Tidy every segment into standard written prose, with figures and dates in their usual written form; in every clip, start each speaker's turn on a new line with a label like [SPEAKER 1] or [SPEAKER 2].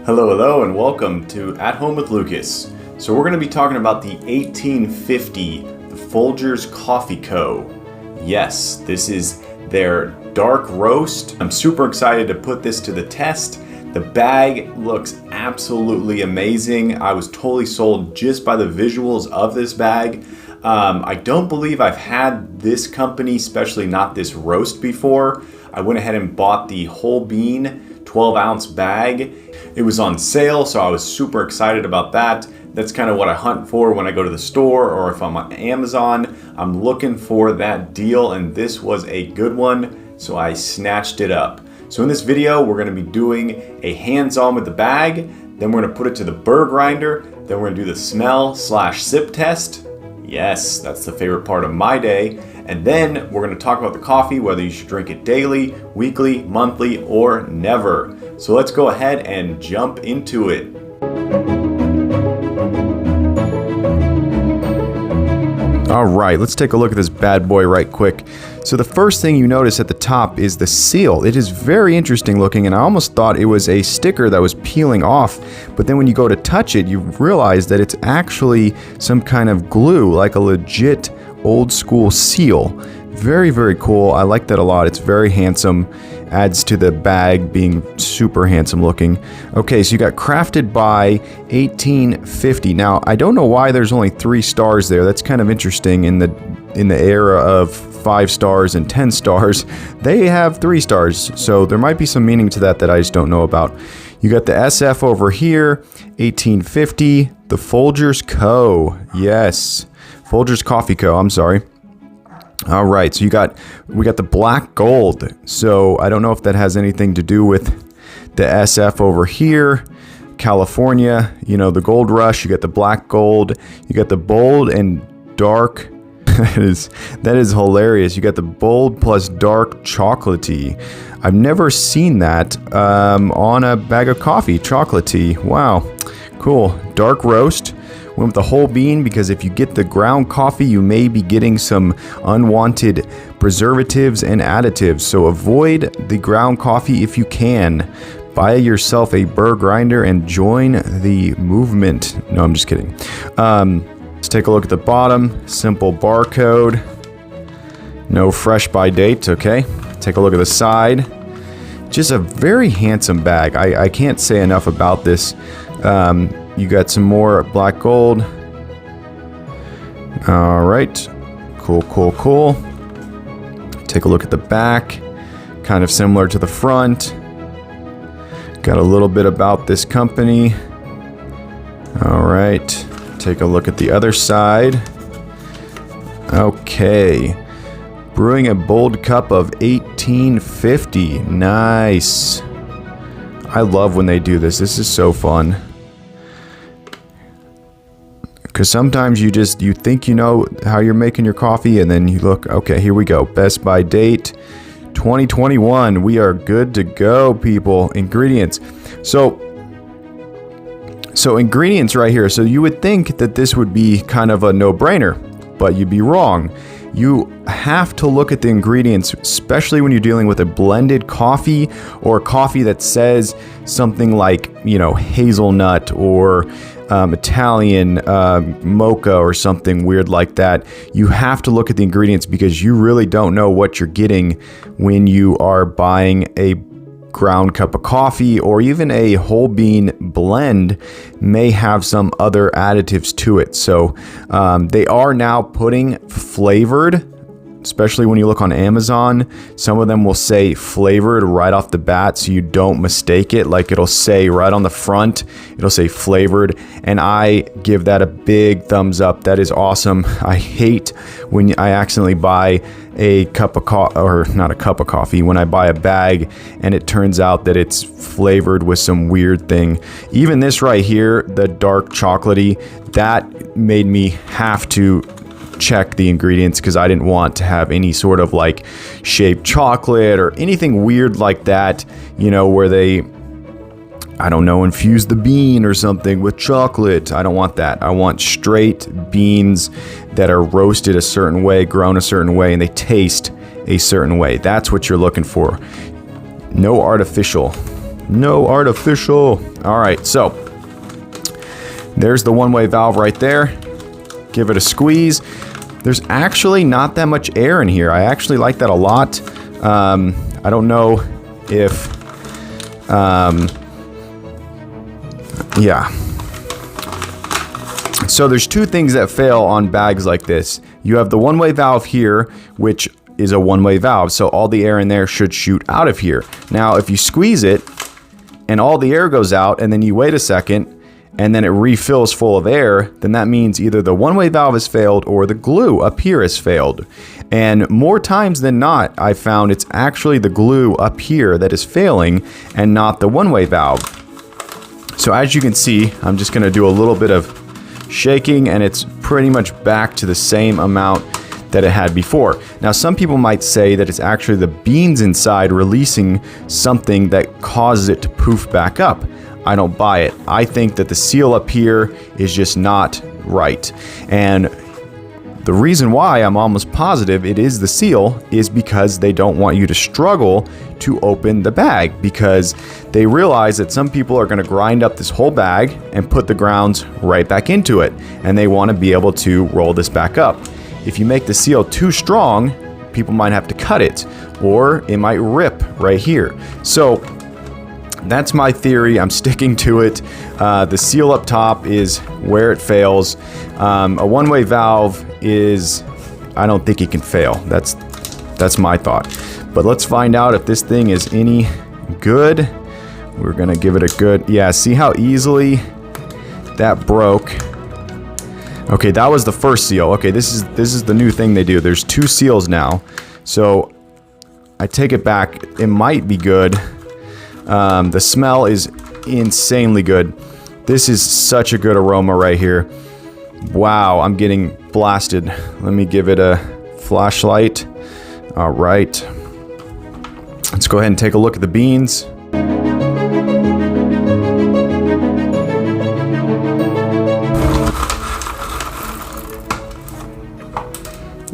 [SPEAKER 1] Hello, and welcome to At Home with Lucas. So we're going to be talking about the 1850, the Folger's Coffee Co. Yes, this is their dark roast. I'm super excited to put this to the test. The bag looks absolutely amazing. I was totally sold just by the visuals of this bag. I don't believe I've had this company, especially not this roast, before. I went ahead and bought the whole bean 12-ounce bag. It was on sale, so I was super excited about that. That's kind of what I hunt for when I go to the store, or if I'm on Amazon. I'm looking for that deal, and this was a good one, so I snatched it up. So in this video, we're going to be doing a hands-on with the bag, then we're going to put it to the burr grinder, then we're going to do the smell/sip test. Yes, that's the favorite part of my day. And then we're going to talk about the coffee, whether you should drink it daily, weekly, monthly, or never. So let's go ahead and jump into it. All right, let's take a look at this bad boy right quick. So the first thing you notice at the top is the seal. It is very interesting looking, and I almost thought it was a sticker that was peeling off, but then when you go to touch it, you realize that it's actually some kind of glue, like a legit old school seal. Very, very cool. I like that a lot. It's very handsome. Adds to the bag being super handsome looking. Okay, so you got crafted by 1850. Now, I don't know why there's only 3 stars there. That's kind of interesting in the era of 5 stars and 10 stars. They have 3 stars, so there might be some meaning to that I just don't know about. You got the SF over here, 1850, the Folger's Co. Yes, Folger's Coffee Co. I'm sorry. All right, so we got the black gold. So I don't know if that has anything to do with the SF over here. California, you know, the gold rush. You got the black gold. You got the bold and dark. That is hilarious. You got the bold plus dark chocolatey. I've never seen that on a bag of coffee. Chocolatey. Wow, cool. Dark roast. Went with the whole bean because if you get the ground coffee, you may be getting some unwanted preservatives and additives. So avoid the ground coffee if you can. Buy yourself a burr grinder and join the movement. No, I'm just kidding. Let's take a look at the bottom. Simple barcode. No fresh by date, okay? Take a look at the side. Just a very handsome bag. I can't say enough about this. You got some more black gold. All right. Cool. Take a look at the back. Kind of similar to the front. Got a little bit about this company. All right. Take a look at the other side. Okay. Brewing a bold cup of 1850. Nice. I love when they do this. This is so fun. Because sometimes you think you know how you're making your coffee, and then you look, okay, here we go. Best by date, 2021. We are good to go, people. Ingredients. So ingredients right here. So you would think that this would be kind of a no-brainer, but you'd be wrong. You have to look at the ingredients, especially when you're dealing with a blended coffee or coffee that says something like, you know, hazelnut or Italian mocha or something weird like that. You have to look at the ingredients because you really don't know what you're getting when you are buying a ground cup of coffee, or even a whole bean blend may have some other additives to it. So they are now putting flavored, especially when you look on Amazon. Some of them will say flavored right off the bat, so you don't mistake it. Like, it'll say right on the front, it'll say flavored, and I give that a big thumbs up. That is awesome. I hate when I accidentally buy a cup of coffee, or not a cup of coffee, when I buy a bag and it turns out that it's flavored with some weird thing. Even this right here, the dark chocolatey, that made me have to check the ingredients because I didn't want to have any sort of like shaved chocolate or anything weird like that, you know, where they, I don't know, infuse the bean or something with chocolate. I don't want that. I want straight beans that are roasted a certain way, grown a certain way, and they taste a certain way. That's what you're looking for. No artificial. No artificial. All right, so there's the one-way valve right there. Give it a squeeze. There's actually not that much air in here. I actually like that a lot. I don't know if, yeah. So there's two things that fail on bags like this. You have the one-way valve here, which is a one-way valve, so all the air in there should shoot out of here. Now, if you squeeze it and all the air goes out and then you wait a second and then it refills full of air, then that means either the one-way valve has failed or the glue up here has failed. And more times than not, I found it's actually the glue up here that is failing and not the one-way valve. So as you can see, I'm just going to do a little bit of shaking and it's pretty much back to the same amount that it had before. Now, some people might say that it's actually the beans inside releasing something that causes it to poof back up. I don't buy it. I think that the seal up here is just not right. And the reason why I'm almost positive it is the seal is because they don't want you to struggle to open the bag, because they realize that some people are going to grind up this whole bag and put the grounds right back into it, and they want to be able to roll this back up. If you make the seal too strong, people might have to cut it, or it might rip right here. So that's my theory. I'm sticking to it. The seal up top is where it fails. A one-way valve is, I don't think it can fail. That's my thought. But let's find out if this thing is any good. We're gonna give it a good, yeah, see how easily that broke. Okay, that was the first seal. Okay, this is the new thing they do. There's two seals now. So I take it back. It might be good. The smell is insanely good. This is such a good aroma right here. Wow, I'm getting blasted. Let me give it a flashlight. All right. Let's go ahead and take a look at the beans.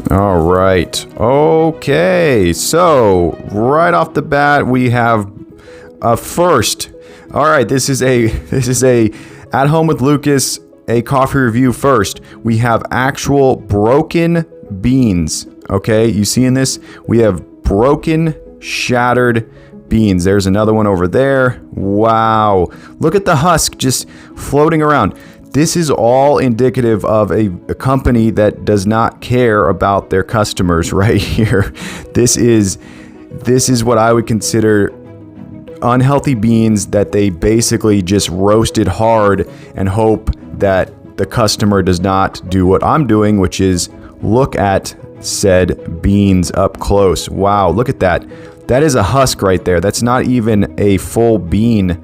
[SPEAKER 1] All right. Okay. So right off the bat, we have a first. All right. This is a At Home with Lucas, a coffee review first. We have actual broken beans. Okay. You seeing this? We have broken, shattered beans. There's another one over there. Wow. Look at the husk just floating around. This is all indicative of a company that does not care about their customers right here. This is what I would consider unhealthy beans that they basically just roasted hard and hope that the customer does not do what I'm doing, which is look at said beans up close. Wow, look at that. That is a husk right there. That's not even a full bean.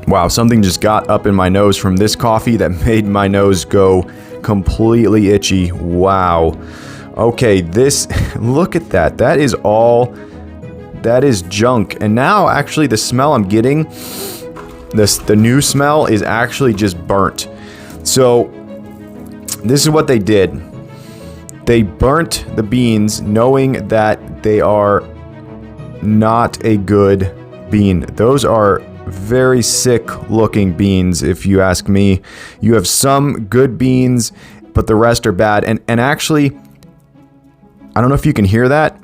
[SPEAKER 1] Wow, something just got up in my nose from this coffee that made my nose go completely itchy. Wow. Okay, look at that. That is junk. And now actually the smell I'm getting, the new smell is actually just burnt. So this is what they did. They burnt the beans knowing that they are not a good bean. Those are very sick looking beans, if you ask me. You have some good beans, but the rest are bad. And actually, I don't know if you can hear that.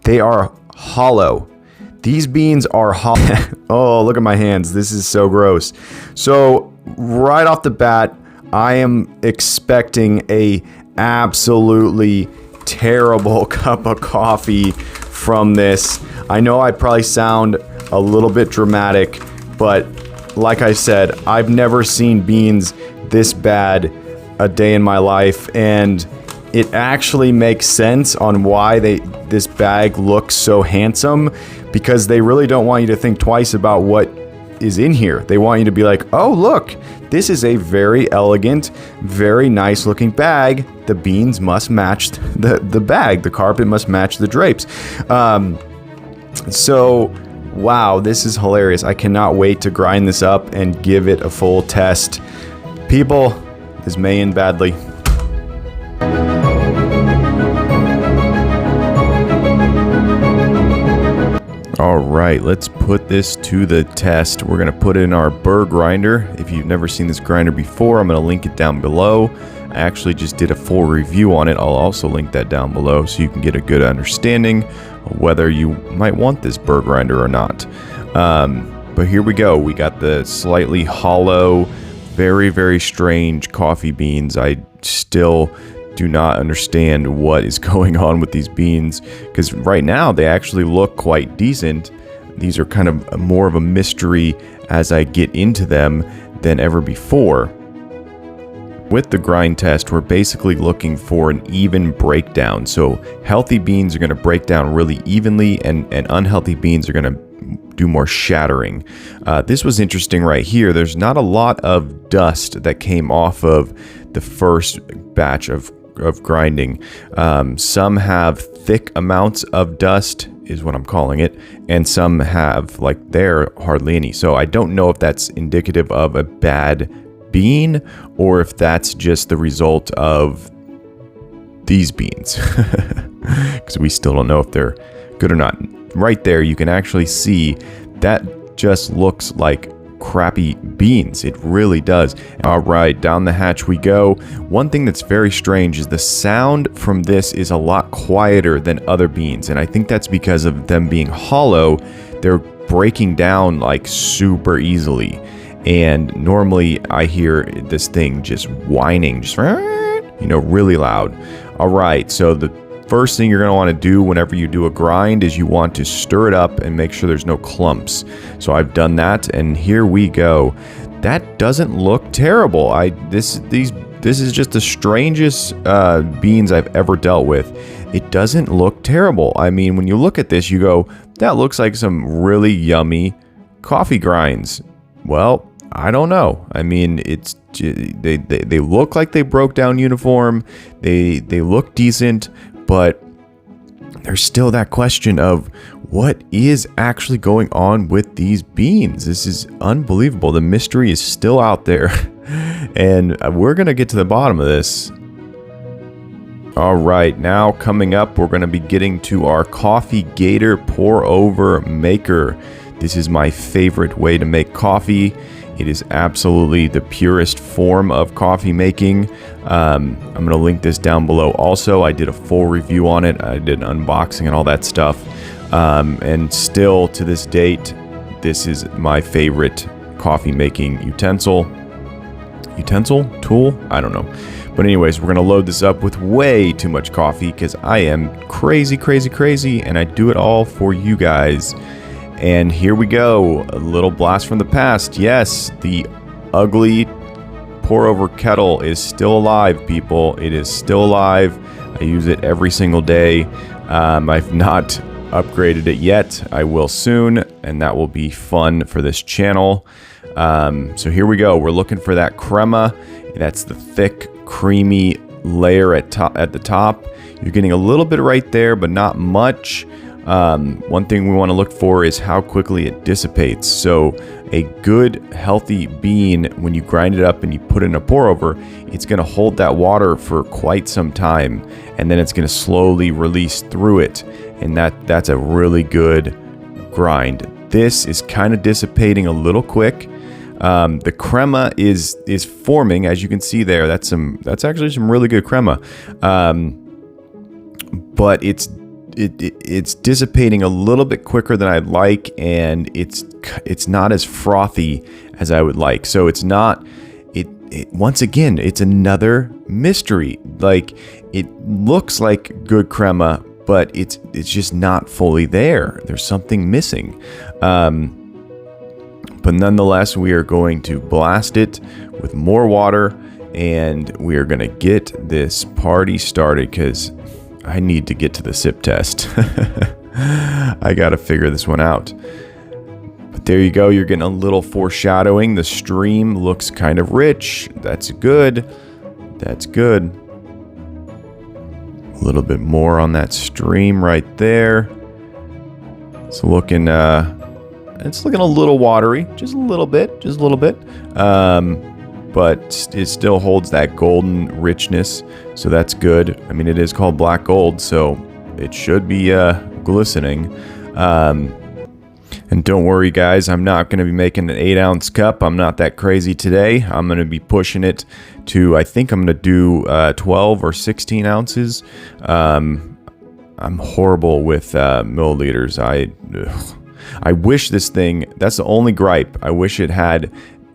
[SPEAKER 1] They are hollow. These beans are hollow. Oh, look at my hands. This is so gross. So right off the bat, I am expecting a absolutely terrible cup of coffee from this. I know I probably sound a little bit dramatic, but like I said, I've never seen beans this bad a day in my life, and it actually makes sense on why this bag looks so handsome, because they really don't want you to think twice about what is in here. They want you to be like, oh look, this is a very elegant, very nice looking bag. The beans must match the bag. The carpet must match the drapes. So wow, this is hilarious. I cannot wait to grind this up and give it a full test. People, this may end badly. All right, let's put this to the test. We're going to put it in our burr grinder. If you've never seen this grinder before, I'm going to link it down below. I actually just did a full review on it. I'll also link that down below so you can get a good understanding of whether you might want this burr grinder or not. But here we go. We got the slightly hollow, very, very strange coffee beans. I still do not understand what is going on with these beans, because right now they actually look quite decent. These are kind of more of a mystery as I get into them than ever before. With the grind test, we're basically looking for an even breakdown. So healthy beans are going to break down really evenly, and unhealthy beans are going to do more shattering. This was interesting right here. There's not a lot of dust that came off of the first batch of grinding. Some have thick amounts of dust, is what I'm calling it, and some have, like there, hardly any. So I don't know if that's indicative of a bad bean or if that's just the result of these beans, because we still don't know if they're good or not. Right there, you can actually see that just looks like crappy beans. It really does. All right, down the hatch we go. One thing that's very strange is the sound from this is a lot quieter than other beans, and I think that's because of them being hollow. They're breaking down like super easily, and normally I hear this thing just whining, just really loud. All right, so the first thing you're going to want to do whenever you do a grind is you want to stir it up and make sure there's no clumps. So I've done that, and here we go. That doesn't look terrible. This is just the strangest beans I've ever dealt with. It doesn't look terrible. I mean, when you look at this, you go, that looks like some really yummy coffee grinds. Well, I don't know. I mean, they look like they broke down uniform. They look decent. But there's still that question of what is actually going on with these beans. This is unbelievable. The mystery is still out there, and we're going to get to the bottom of this. All right, now coming up, we're going to be getting to our Coffee Gator pour over maker. This is my favorite way to make coffee. It is absolutely the purest form of coffee making. I'm going to link this down below. Also, I did a full review on it. I did an unboxing and all that stuff. And still to this date, this is my favorite coffee making utensil? Tool? I don't know. But anyways, we're going to load this up with way too much coffee because I am crazy, and I do it all for you guys. And here we go, a little blast from the past. Yes, the ugly pour-over kettle is still alive, people. It is still alive. I use it every single day. I've not upgraded it yet. I will soon, and that will be fun for this channel. So here we go. We're looking for that crema. That's the thick, creamy layer at the top. You're getting a little bit right there, but not much. One thing we want to look for is how quickly it dissipates. So a good healthy bean, when you grind it up and you put it in a pour over, it's going to hold that water for quite some time, and then it's going to slowly release through it, and that's a really good grind. This is kind of dissipating a little quick. The crema is forming, as you can see there. That's actually some really good crema, but it's dissipating a little bit quicker than I'd like, and it's not as frothy as I would like. So it's not. Once again, it's another mystery. Like, it looks like good crema, but it's just not fully there. There's something missing. But nonetheless, we are going to blast it with more water, and we are going to get this party started because I need to get to the sip test. I got to figure this one out. But there you go. You're getting a little foreshadowing. The stream looks kind of rich. That's good. That's good. A little bit more on that stream right there. It's looking a little watery. Just a little bit. But but it still holds that golden richness, so that's good. I mean, it is called black gold, so it should be glistening. And don't worry, guys, I'm not going to be making an 8-ounce cup. I'm not that crazy today. I'm going to be pushing it to, I think I'm going to do 12 or 16 ounces. I'm horrible with milliliters. I wish this thing, that's the only gripe. I wish it had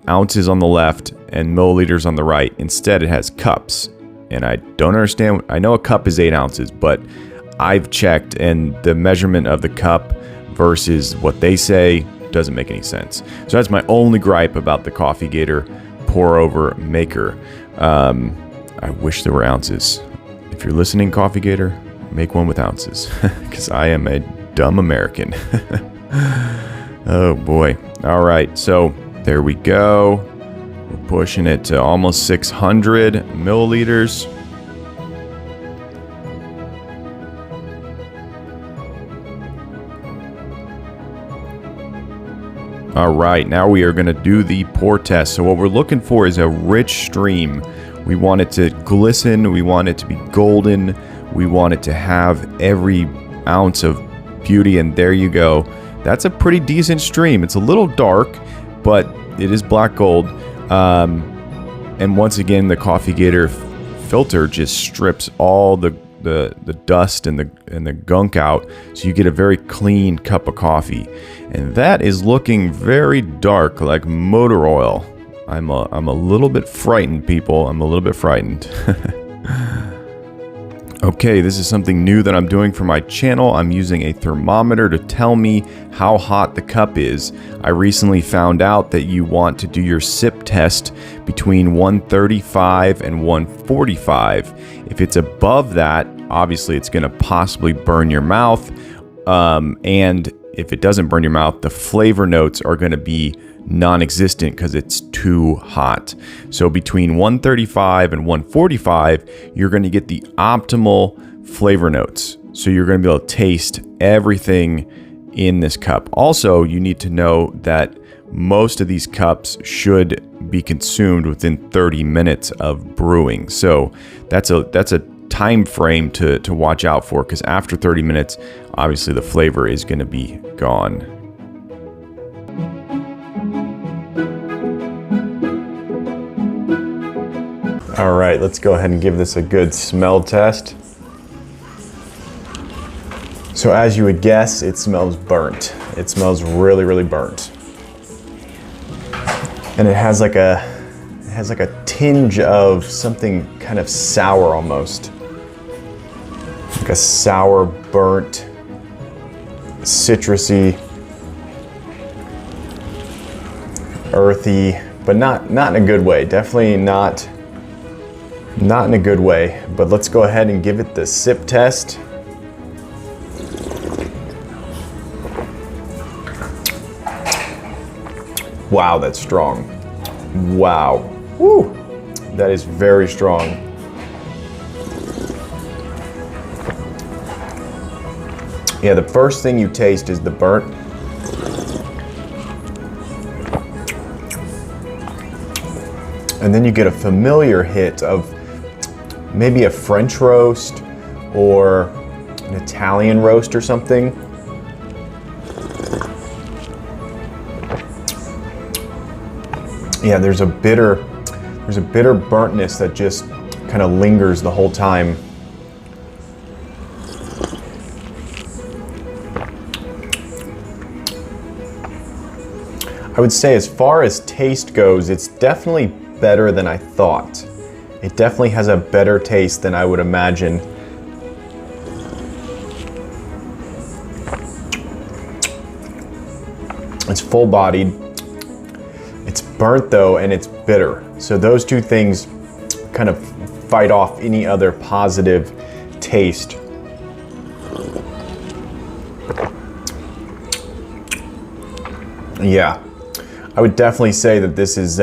[SPEAKER 1] ounces on the left and milliliters on the right. Instead, it has cups. And I don't understand. I know a cup is 8 ounces, but I've checked, and the measurement of the cup versus what they say doesn't make any sense. So that's my only gripe about the Coffee Gator pour over maker. I wish there were ounces. If you're listening, Coffee Gator, make one with ounces, because I am a dumb American. Oh boy. All right, so there we go. We're pushing it to almost 600 milliliters. All right, now we are going to do the pour test. So what we're looking for is a rich stream. We want it to glisten. We want it to be golden. We want it to have every ounce of beauty, and there you go. That's a pretty decent stream. It's a little dark, but it is black gold. And once again, the Coffee Gator filter just strips all the dust and the gunk out, so you get a very clean cup of coffee. And that is looking very dark, like motor oil. I'm a little bit frightened, people. I'm a little bit frightened. Okay, this is something new that I'm doing for my channel. I'm using a thermometer to tell me how hot the cup is. I recently found out that you want to do your sip test between 135 and 145. If it's above that, obviously it's going to possibly burn your mouth. And if it doesn't burn your mouth, the flavor notes are going to be non-existent because it's too hot. So between 135 and 145, you're going to get the optimal flavor notes. So you're going to be able to taste everything in this cup. Also, you need to know that most of these cups should be consumed within 30 minutes of brewing. So that's a time frame to watch out for, because after 30 minutes, obviously the flavor is going to be gone. All right, let's go ahead and give this a good smell test. So as you would guess, it smells burnt. It smells really, really burnt. And it has like a tinge of something kind of sour almost. Like a sour, burnt, citrusy, earthy, but not in a good way. Definitely not in a good way. But let's go ahead and give it the sip test. Wow, that's strong. Wow. Woo. That is very strong. Yeah, the first thing you taste is the burnt. And then you get a familiar hit of maybe a French roast or an Italian roast or something. Yeah, there's a bitter burntness that just kind of lingers the whole time. I would say as far as taste goes, it's definitely better than I thought. It definitely has a better taste than I would imagine. It's full-bodied. It's burnt though, and it's bitter. So those two things kind of fight off any other positive taste. Yeah, I would definitely say that this is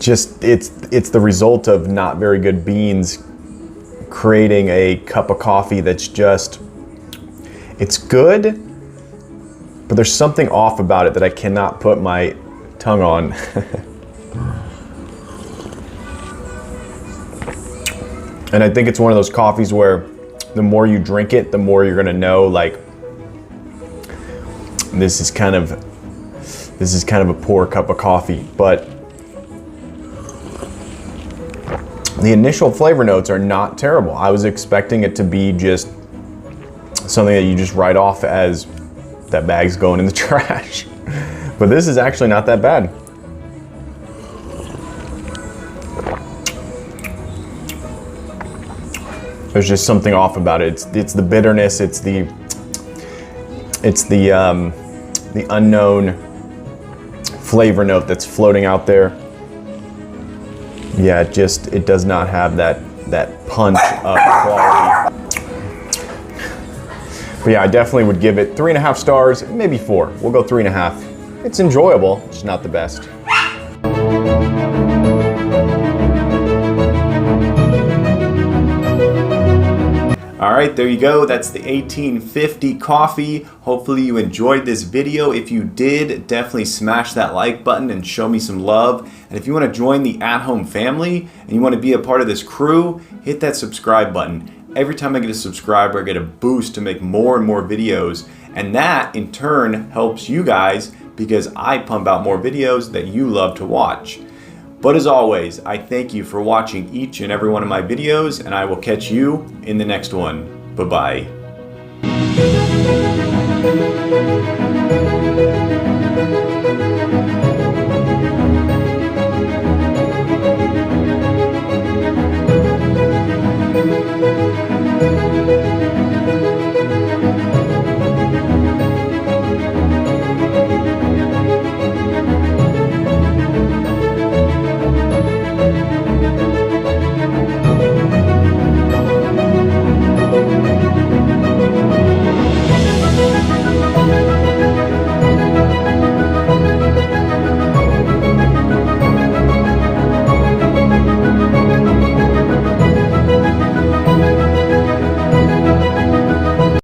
[SPEAKER 1] it's the result of not very good beans creating a cup of coffee that's just, it's good, but there's something off about it that I cannot put my tongue on. And I think it's one of those coffees where the more you drink it, the more you're gonna know, like, this is kind of a poor cup of coffee. But the initial flavor notes are not terrible. I was expecting it to be just something that you just write off as that bag's going in the trash. But this is actually not that bad. There's just something off about it. It's the bitterness. It's the unknown flavor note that's floating out there. Yeah, it does not have that punch of quality. But yeah, I definitely would give it 3.5 stars, maybe 4. We'll go 3.5. It's enjoyable, it's not the best. All right, there you go. That's the 1850 coffee. Hopefully you enjoyed this video. If you did, definitely smash that like button and show me some love. And if you want to join the at-home family and you want to be a part of this crew, hit that subscribe button. Every time I get a subscriber, I get a boost to make more and more videos. And that, in turn, helps you guys because I pump out more videos that you love to watch. But as always, I thank you for watching each and every one of my videos, and I will catch you in the next one. Bye-bye.